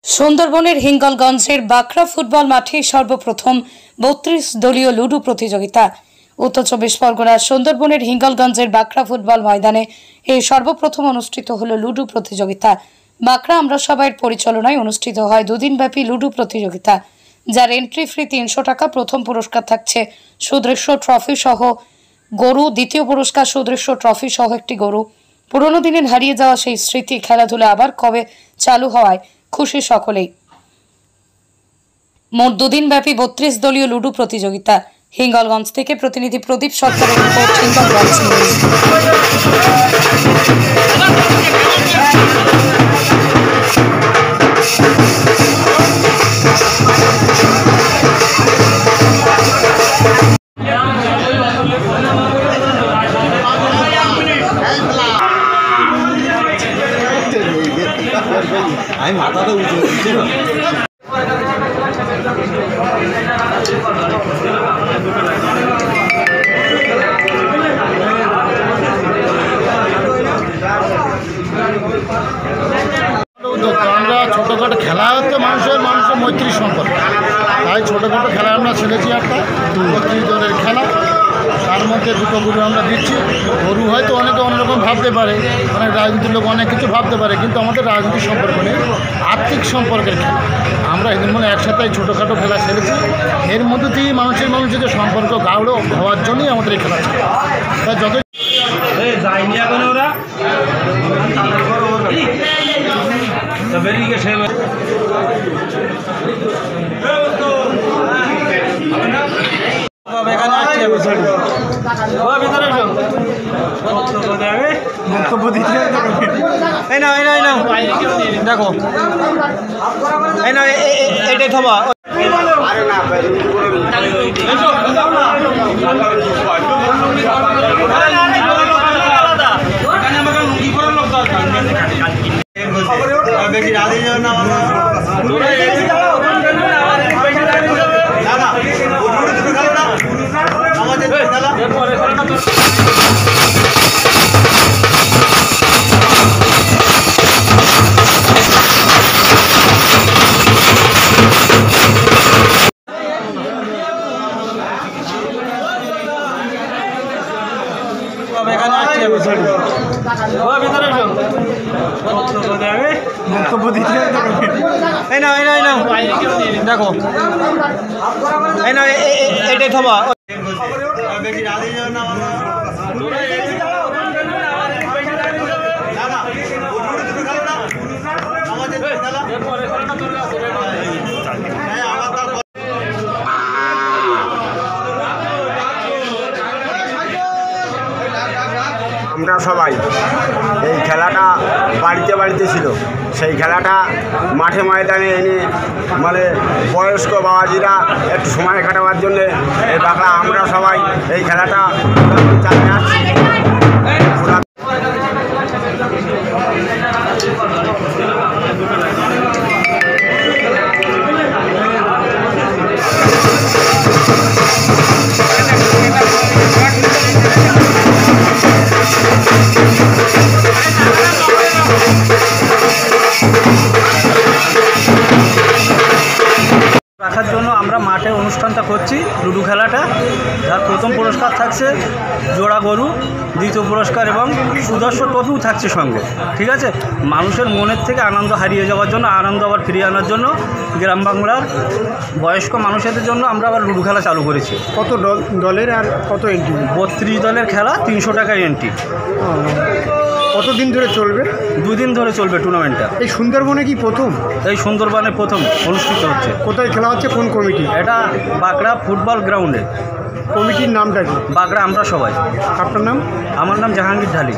সুন্দরবনের হিঙ্গলগঞ্জের বাঁকড়া ফুটবল মাঠে সর্বপ্রথম ৩২ দলীয় লুডু প্রতিযোগিতা। উত্তর চব্বিশ পরগনার সুন্দরবনের হিঙ্গলগঞ্জের বাঁকড়া ফুটবল ময়দানে এই সর্বপ্রথম অনুষ্ঠিত হল লুডু প্রতিযোগিতা। বাঁকড়া আমরা সবাইয়ের পরিচালনায় অনুষ্ঠিত হয় দুদিনব্যাপী লুডু প্রতিযোগিতা, যার এন্ট্রি ফি ৩০০ টাকা। প্রথম পুরস্কার থাকছে সুদৃশ্য ট্রফি সহ গরু, দ্বিতীয় পুরস্কার সুদৃশ্য ট্রফি সহ একটি গরু। পুরনো দিনের হারিয়ে যাওয়া সেই স্মৃতি খেলাধুলা আবার কবে চালু হওয়ায় খুশি সকলেই। মোট দুদিনব্যাপী ৩২ দলীয় লুডু প্রতিযোগিতা। হিঙ্গলগঞ্জ থেকে প্রতিনিধি প্রদীপ সরকারের রিপোর্ট, হিঙ্গলগঞ্জ নিউজ। আমি মাথাটা উঁচু উঠছে না। আমরা ছোটোখাটো খেলা হচ্ছে মানুষের মৈত্রী সম্পর্ক, তাই ছোটোখাটো খেলা আমরা ছেড়েছি। একটা ৩২ জনের খেলা, তার মধ্যে দুটো গরু আমরা দিচ্ছি। গরু হয়তো অনেকে অন্যরকম ভাবতে পারে, অনেক রাজনীতির লোক অনেক কিছু ভাবতে পারে, কিন্তু আমাদের রাজনীতির সম্পর্ক নেই, আর্থিক সম্পর্কের খেলা। আমরা এদের মনে একসাথে ছোটোখাটো খেলা ছেড়েছি। এর মধ্যে দিয়ে মানুষের যে সম্পর্ক গাঢ় হওয়ার জন্যই আমাদের এই খেলা ছিল। তাই যত বক্তব্য দিতে দেখো এটাই থবা বক্তব্য দিতে দেখো এটাই থবা আমরা সবাই এই খেলাটা বাড়িতে ছিল। সেই খেলাটা মাঠে ময়দানে এনে মানে বয়স্ক বাবাজিরা একটু সময় কাটাবার জন্যে এই বাঁকড়া আমরা সবাই এই খেলাটা চালিয়ে আসছি। রাখার জন্য আমরা মাঠে অনুষ্ঠানটা করছি লুডু খেলাটা, যার প্রথম পুরস্কার থাকছে জোড়া গরু, দ্বিতীয় পুরস্কার এবং সুদর্শন ট্রফিও থাকছে সঙ্গে। ঠিক আছে, মানুষের মনের থেকে আনন্দ হারিয়ে যাওয়ার জন্য, আনন্দ আবার ফিরিয়ে আনার জন্য গ্রাম বাংলার বয়স্ক মানুষদের জন্য আমরা আবার লুডু খেলা চালু করেছি। কত দলের আর কত এন্ট্রি? ৩২ দলের খেলা, ৩০০ টাকার এন্ট্রি। কতদিন ধরে চলবে? 2 দিন ধরে চলবে টুর্নামেন্টটা। এই সুন্দরবনে কি প্রথম? এই সুন্দরবনে প্রথম অনুষ্ঠিত হচ্ছে। কোথায় খেলা হচ্ছে, কোন কমিটি? এটা বাঁকড়া ফুটবল গ্রাউন্ডে। কমিটির নামটা কি? বাঁকড়া আমরা সবাই। আপনার নাম? আমার নাম জাহাঙ্গীর ঢালি।